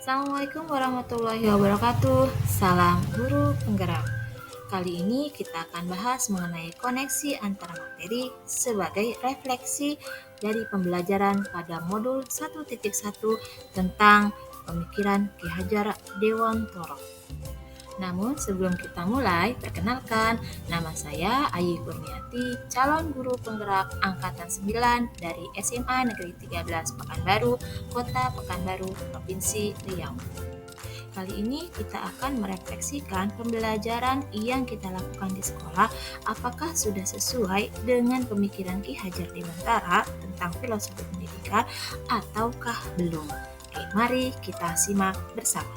Assalamualaikum warahmatullahi wabarakatuh. Salam guru penggerak. Kali ini kita akan bahas mengenai koneksi antara materi sebagai refleksi dari pembelajaran pada modul 1.1 tentang pemikiran Ki Hajar Dewantara. Namun sebelum kita mulai, perkenalkan, nama saya Ayi Kurniati, calon guru penggerak angkatan 9 dari SMA Negeri 13 Pekanbaru, Kota Pekanbaru, Provinsi Riau. Kali ini kita akan merefleksikan pembelajaran yang kita lakukan di sekolah, apakah sudah sesuai dengan pemikiran Ki Hajar Dewantara tentang filosofi pendidikan ataukah belum. Oke, mari kita simak bersama.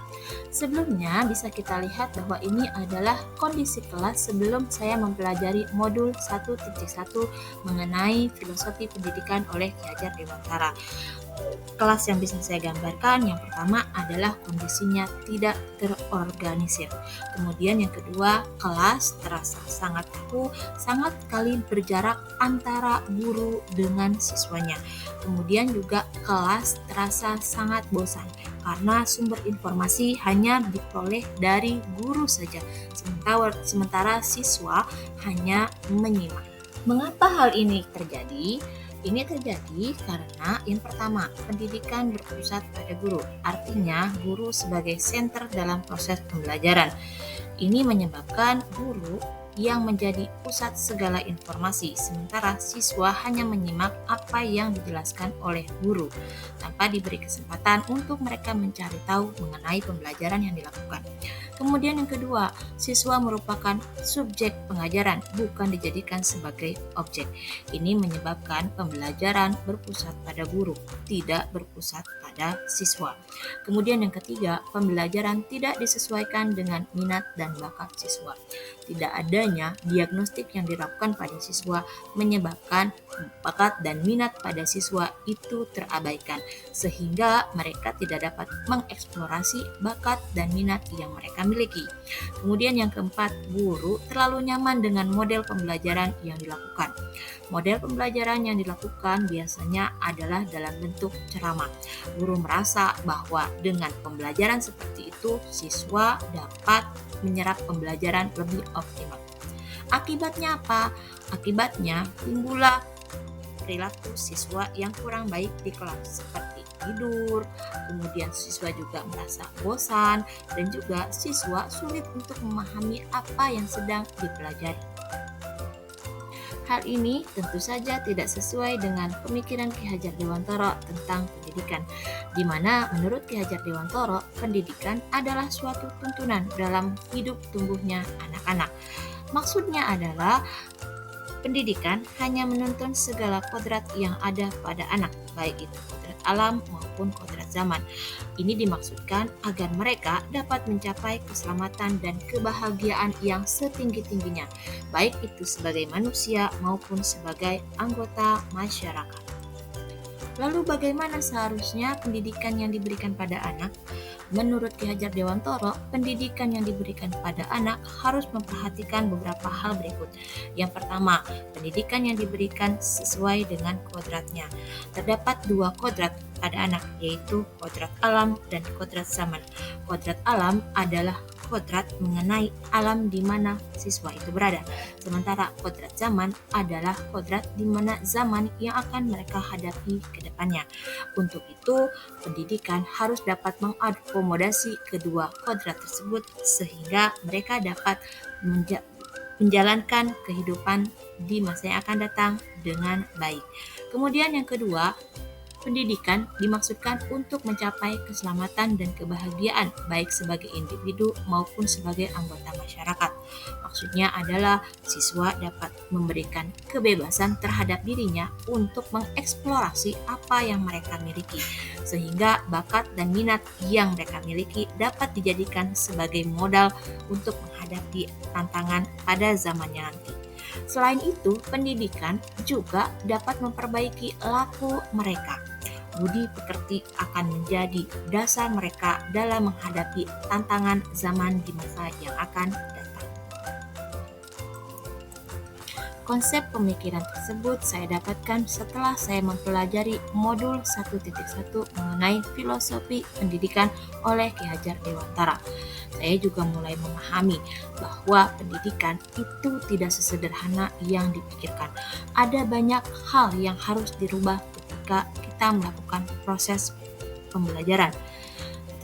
Sebelumnya bisa kita lihat bahwa ini adalah kondisi kelas sebelum saya mempelajari modul 1.1 mengenai filosofi pendidikan oleh Ki Hajar Dewantara. Kelas yang bisa saya gambarkan yang pertama adalah kondisinya tidak terorganisir. Kemudian yang kedua, kelas terasa sangat kaku, sangat kali berjarak antara guru dengan siswanya. Kemudian juga kelas terasa sangat bosan karena sumber informasi hanya diperoleh dari guru saja, sementara siswa hanya menyimak. Mengapa hal ini terjadi? Ini terjadi karena yang pertama, pendidikan berpusat pada guru. Artinya, guru sebagai senter dalam proses pembelajaran. Ini menyebabkan guru yang menjadi pusat segala informasi, sementara siswa hanya menyimak apa yang dijelaskan oleh guru, tanpa diberi kesempatan untuk mereka mencari tahu mengenai pembelajaran yang dilakukan. Kemudian yang kedua, siswa merupakan subjek pengajaran, bukan dijadikan sebagai objek. Ini menyebabkan pembelajaran berpusat pada guru, tidak berpusat pada siswa. Kemudian yang ketiga, pembelajaran tidak disesuaikan dengan minat dan bakat siswa. Tidak adanya diagnostik yang dilakukan pada siswa menyebabkan bakat dan minat pada siswa itu terabaikan, sehingga mereka tidak dapat mengeksplorasi bakat dan minat yang mereka miliki. Kemudian yang keempat, guru terlalu nyaman dengan model pembelajaran yang dilakukan. Model pembelajaran yang dilakukan biasanya adalah dalam bentuk ceramah. Guru merasa bahwa dengan pembelajaran seperti itu, siswa dapat menyerap pembelajaran lebih optimal. Akibatnya apa? Akibatnya timbullah perilaku siswa yang kurang baik di kelas, seperti tidur, kemudian siswa juga merasa bosan, dan juga siswa sulit untuk memahami apa yang sedang dipelajari. Hal ini tentu saja tidak sesuai dengan pemikiran Ki Hajar Dewantara tentang pendidikan, di mana menurut Ki Hajar Dewantara, pendidikan adalah suatu tuntunan dalam hidup tumbuhnya anak-anak. Maksudnya adalah pendidikan hanya menuntun segala kodrat yang ada pada anak, baik itu kodrat alam maupun kodrat zaman. Ini dimaksudkan agar mereka dapat mencapai keselamatan dan kebahagiaan yang setinggi-tingginya, baik itu sebagai manusia maupun sebagai anggota masyarakat. Lalu bagaimana seharusnya pendidikan yang diberikan pada anak? Menurut Ki Hajar Dewantara, pendidikan yang diberikan pada anak harus memperhatikan beberapa hal berikut. Yang pertama, pendidikan yang diberikan sesuai dengan kodratnya. Terdapat dua kodrat pada anak, yaitu kodrat alam dan kodrat zaman. Kodrat alam adalah kodrat mengenai alam di mana siswa itu berada. Sementara kodrat zaman adalah kodrat di mana zaman yang akan mereka hadapi ke depannya. Untuk itu, pendidikan harus dapat mengakomodasi kedua kodrat tersebut sehingga mereka dapat menjalankan kehidupan di masa yang akan datang dengan baik. Kemudian yang kedua, pendidikan dimaksudkan untuk mencapai keselamatan dan kebahagiaan baik sebagai individu maupun sebagai anggota masyarakat. Maksudnya adalah siswa dapat memberikan kebebasan terhadap dirinya untuk mengeksplorasi apa yang mereka miliki, sehingga bakat dan minat yang mereka miliki dapat dijadikan sebagai modal untuk menghadapi tantangan pada zamannya nanti. Selain itu, pendidikan juga dapat memperbaiki laku mereka. Budi pekerti akan menjadi dasar mereka dalam menghadapi tantangan zaman di masa yang akan datang. Konsep pemikiran tersebut saya dapatkan setelah saya mempelajari modul 1.1 mengenai filosofi pendidikan oleh Ki Hajar Dewantara. Saya juga mulai memahami bahwa pendidikan itu tidak sesederhana yang dipikirkan. Ada banyak hal yang harus dirubah ketika kita melakukan proses pembelajaran.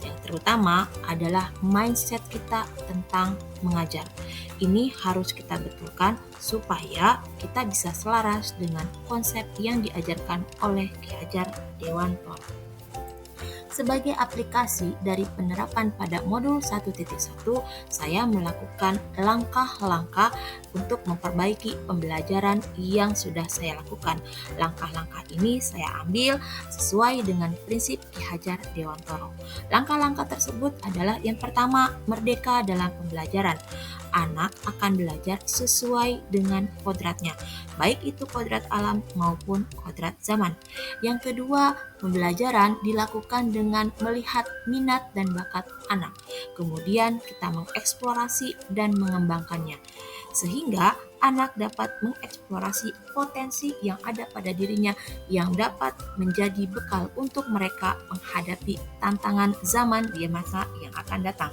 Yang terutama adalah mindset kita tentang mengajar. Ini harus kita betulkan supaya kita bisa selaras dengan konsep yang diajarkan oleh Ki Hajar Dewantara. Sebagai aplikasi dari penerapan pada modul 1.1, saya melakukan langkah-langkah untuk memperbaiki pembelajaran yang sudah saya lakukan. Langkah-langkah ini saya ambil sesuai dengan prinsip Ki Hajar Dewantara. Langkah-langkah tersebut adalah yang pertama, merdeka dalam pembelajaran. Anak akan belajar sesuai dengan kodratnya, baik itu kodrat alam maupun kodrat zaman. Yang kedua, pembelajaran dilakukan dengan melihat minat dan bakat anak. Kemudian kita mengeksplorasi dan mengembangkannya, sehingga anak dapat mengeksplorasi potensi yang ada pada dirinya yang dapat menjadi bekal untuk mereka menghadapi tantangan zaman di masa yang akan datang.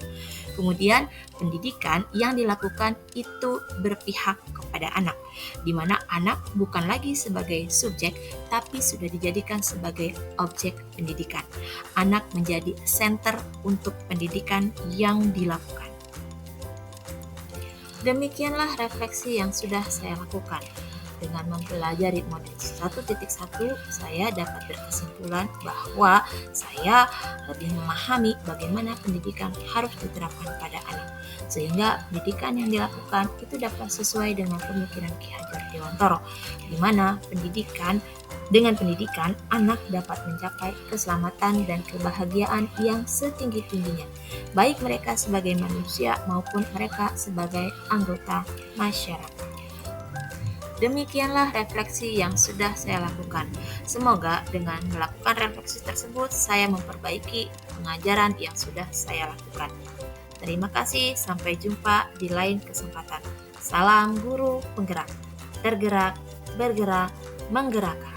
Kemudian pendidikan yang dilakukan itu berpihak kepada anak, di mana anak bukan lagi sebagai subjek tapi sudah dijadikan sebagai objek pendidikan. Anak menjadi center untuk pendidikan yang dilakukan. Demikianlah refleksi yang sudah saya lakukan. Dengan mempelajari modul 1.1, saya dapat berkesimpulan bahwa saya lebih memahami bagaimana pendidikan harus diterapkan pada anak, sehingga pendidikan yang dilakukan itu dapat sesuai dengan pemikiran Ki Hajar Dewantara, di mana dengan pendidikan anak dapat mencapai keselamatan dan kebahagiaan yang setinggi-tingginya, baik mereka sebagai manusia maupun mereka sebagai anggota masyarakat. Demikianlah refleksi yang sudah saya lakukan. Semoga dengan melakukan refleksi tersebut saya memperbaiki pengajaran yang sudah saya lakukan. Terima kasih, sampai jumpa di lain kesempatan. Salam guru penggerak, tergerak, bergerak, menggerakkan.